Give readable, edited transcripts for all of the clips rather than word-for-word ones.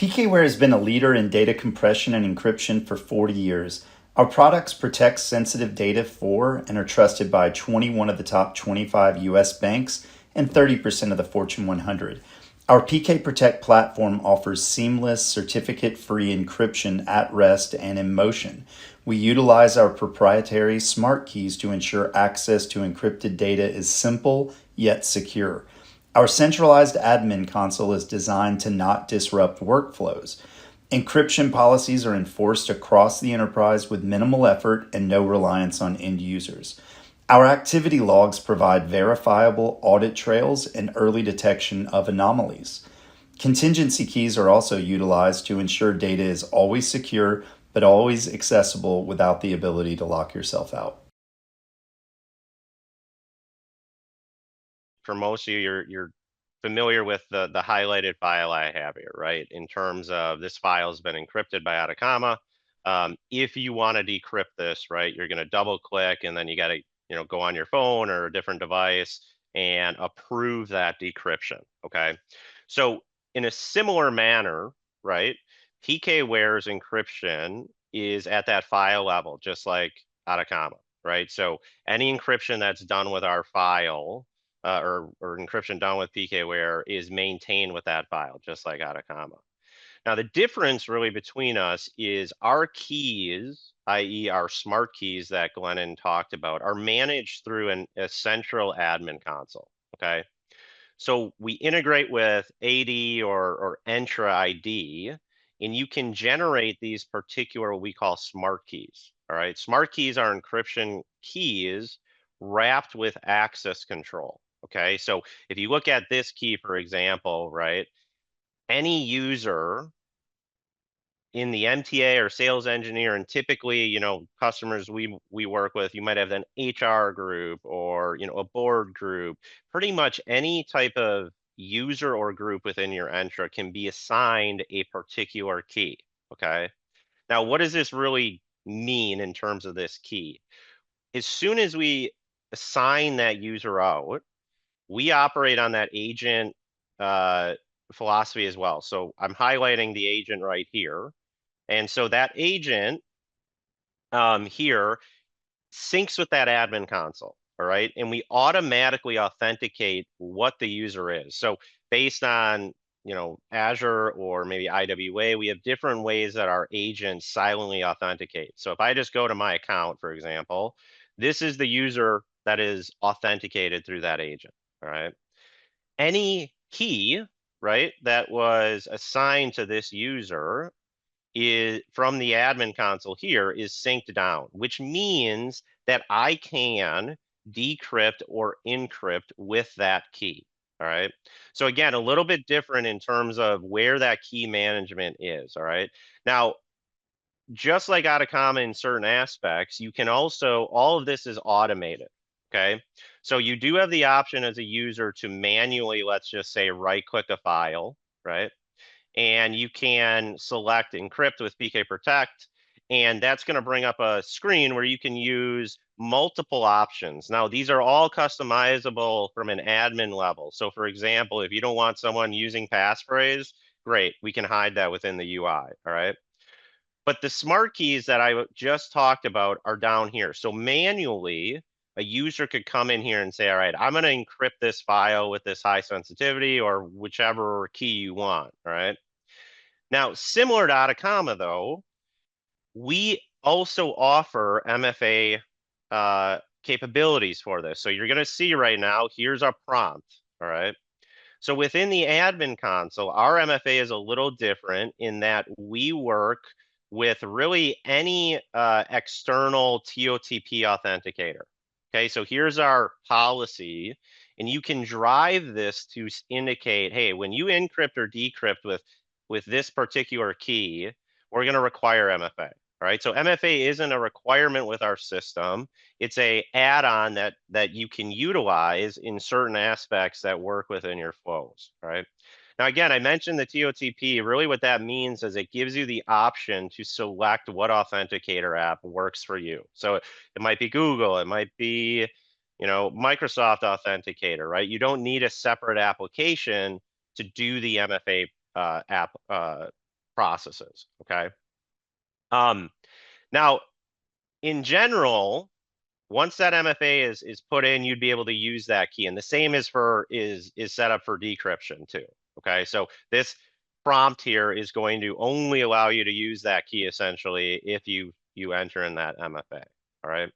PKWARE has been a leader in data compression and encryption for 40 years. Our products protect sensitive data for and are trusted by 21 of the top 25 US banks and 30% of the Fortune 100. Our PK Protect platform offers seamless, certificate-free encryption at rest and in motion. We utilize our proprietary smart keys to ensure access to encrypted data is simple yet secure. Our centralized admin console is designed to not disrupt workflows. Encryption policies are enforced across the enterprise with minimal effort and no reliance on end users. Our activity logs provide verifiable audit trails and early detection of anomalies. Contingency keys are also utilized to ensure data is always secure but always accessible without the ability to lock yourself out. For most of you, you're familiar with the highlighted file I have here, right? In terms of this file has been encrypted by Atakama. If you want to decrypt this, right, you're going to double click and then you got to go on your phone or a different device and approve that decryption. Okay, so in a similar manner, right, PKWARE's encryption is at that file level, just like Atakama, right? So any encryption that's done with our file or encryption done with PKWARE is maintained with that file, just like Atakama. Now, the difference really between us is our keys, i.e. our smart keys that Glennon talked about, are managed through a central admin console, okay? So we integrate with AD or Entra ID, and you can generate these particular, what we call smart keys, all right? Smart keys are encryption keys wrapped with access control, okay? So if you look at this key, for example, right, any user in the MTA or sales engineer, and typically, customers we work with, you might have an HR group or, a board group. Pretty much any type of user or group within your Entra can be assigned a particular key, okay? Now, what does this really mean in terms of this key? As soon as we assign that user out, we operate on that agent philosophy as well. So I'm highlighting the agent right here. And so that agent here syncs with that admin console, all right? And we automatically authenticate what the user is. So based on, Azure or maybe IWA, we have different ways that our agents silently authenticate. So if I just go to my account, for example, this is the user that is authenticated through that agent, all right? Any key, right, that was assigned to this user is from the admin console here is synced down, which means that I can decrypt or encrypt with that key. All right. So again, a little bit different in terms of where that key management is. All right. Now, just like Atacama in certain aspects, you can also, all of this is automated. Okay. So you do have the option as a user to manually, let's just say, right click a file, right? And you can select encrypt with PK Protect, and that's going to bring up a screen where you can use multiple options. Now, these are all customizable from an admin level. So for example, if you don't want someone using passphrase, great, we can hide that within the UI, all right? But the smart keys that I just talked about are down here. So manually, a user could come in here and say, all right, I'm going to encrypt this file with this high sensitivity or whichever key you want, all right? Now, similar to Atacama, though, we also offer MFA capabilities for this. So you're going to see right now, here's our prompt, all right? So within the admin console, our MFA is a little different in that we work with really any external TOTP authenticator. Okay, so here's our policy, and you can drive this to indicate, hey, when you encrypt or decrypt with this particular key, we're going to require MFA. All right, so MFA isn't a requirement with our system. It's a add-on that you can utilize in certain aspects that work within your flows, right? Now, again, I mentioned the TOTP. Really what that means is it gives you the option to select what authenticator app works for you. So it might be Google, it might be, Microsoft Authenticator, right? You don't need a separate application to do the MFA app processes, okay? Now, in general, once that MFA is put in, you'd be able to use that key. And the same is set up for decryption too, okay? So this prompt here is going to only allow you to use that key essentially if you enter in that MFA, all right?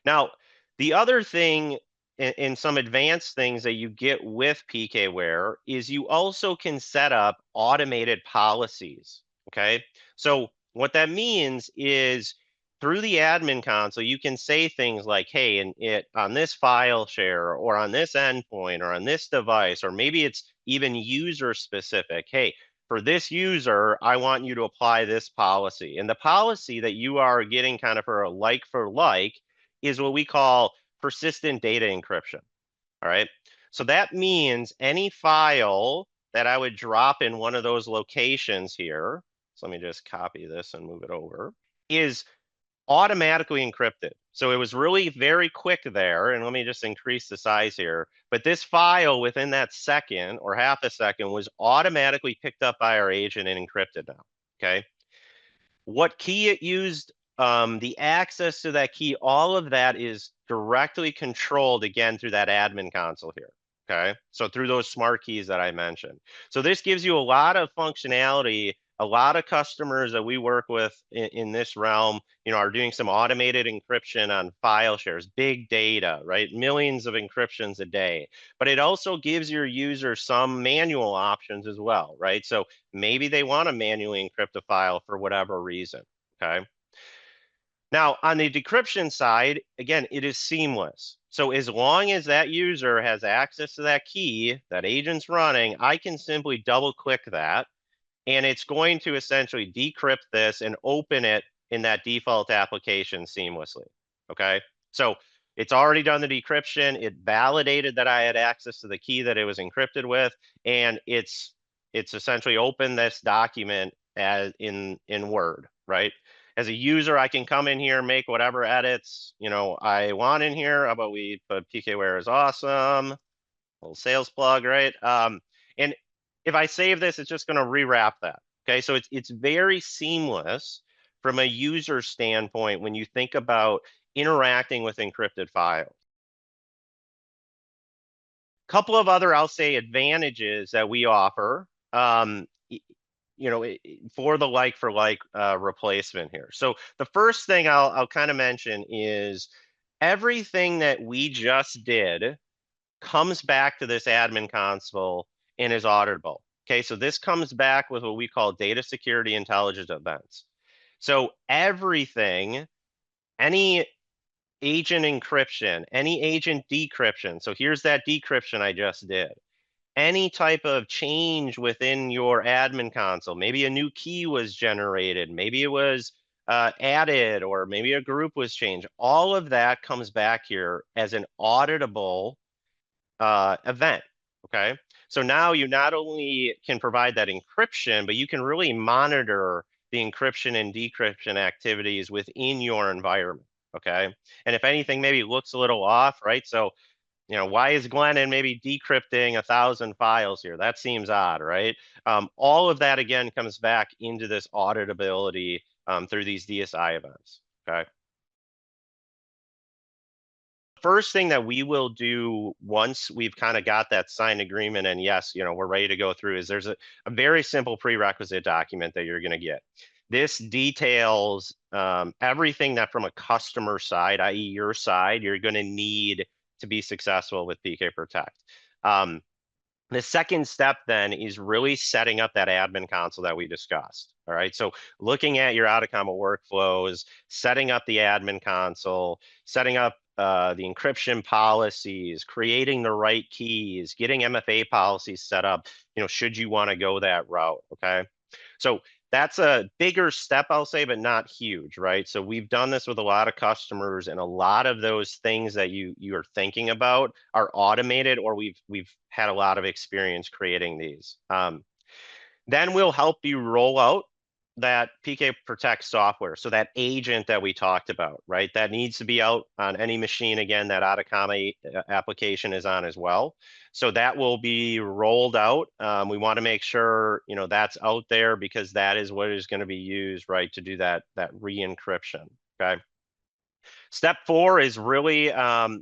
Now, the other thing in some advanced things that you get with PKWare is you also can set up automated policies, okay? So what that means is through the admin console, you can say things like, hey, and it on this file share or on this endpoint or on this device, or maybe it's even user specific. Hey, for this user, I want you to apply this policy. And the policy that you are getting kind of for a like is what we call persistent data encryption, all right? So that means any file that I would drop in one of those locations here, so let me just copy this and move it over, is automatically encrypted. So it was really very quick there, and let me just increase the size here, but this file within that second or half a second was automatically picked up by our agent and encrypted now, okay? What key it used, the access to that key, all of that is directly controlled again through that admin console here. Okay, so through those smart keys that I mentioned. So this gives you a lot of functionality. A lot of customers that we work with in this realm, are doing some automated encryption on file shares, big data, right? Millions of encryptions a day. But it also gives your user some manual options as well, right? So maybe they want to manually encrypt a file for whatever reason, okay? Now, on the decryption side, again, it is seamless. So as long as that user has access to that key that agent's running, I can simply double click that, and it's going to essentially decrypt this and open it in that default application seamlessly, okay? So it's already done the decryption. It validated that I had access to the key that it was encrypted with, and it's essentially opened this document as in Word, right? As a user, I can come in here, make whatever edits, I want in here. How about we put PKWare is awesome, little sales plug, right? And if I save this, it's just going to rewrap that. Okay, so it's very seamless from a user standpoint when you think about interacting with encrypted files. Couple of other, I'll say, advantages that we offer, for the like-for-like replacement here. So the first thing I'll kind of mention is everything that we just did comes back to this admin console and is auditable. Okay, so this comes back with what we call data security intelligence events. So everything, any agent encryption, any agent decryption. So here's that decryption I just did. Any type of change within your admin console, maybe a new key was generated, maybe it was added, or maybe a group was changed. All of that comes back here as an auditable event, okay? So now you not only can provide that encryption, but you can really monitor the encryption and decryption activities within your environment, okay? And if anything maybe looks a little off, right? So, why is Glennon maybe decrypting 1,000 files here? That seems odd, right? All of that, again, comes back into this auditability through these DSI events, okay? First thing that we will do once we've kind of got that signed agreement and yes, we're ready to go through is there's a very simple prerequisite document that you're going to get. This details everything that from a customer side, i.e. your side, you're going to need to be successful with PK Protect. The second step then is really setting up that admin console that we discussed. All right, so looking at your Atakama workflows, setting up the admin console, setting up the encryption policies, creating the right keys, getting MFA policies set up, should you want to go that route, okay? So that's a bigger step, I'll say, but not huge, right? So we've done this with a lot of customers, and a lot of those things that you're thinking about are automated, or we've had a lot of experience creating these. Then we'll help you roll out that PK Protect software, so that agent that we talked about, right? That needs to be out on any machine, again, that Atakama application is on as well. So that will be rolled out. We want to make sure, that's out there because that is what is going to be used, right, to do that re-encryption, okay? Step 4 is really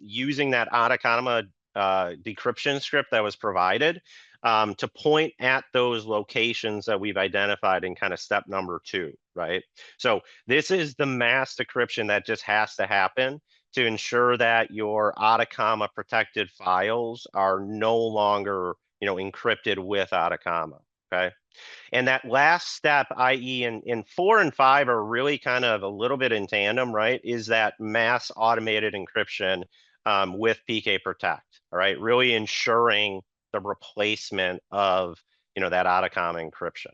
using that Atakama decryption script that was provided to point at those locations that we've identified in kind of step number 2, right? So this is the mass decryption that just has to happen to ensure that your Atakama protected files are no longer, encrypted with Atakama, okay? And that last step, i.e. in 4 and 5 are really kind of a little bit in tandem, right? Is that mass automated encryption with PK Protect, all right? Really ensuring the replacement of, that Atacama encryption.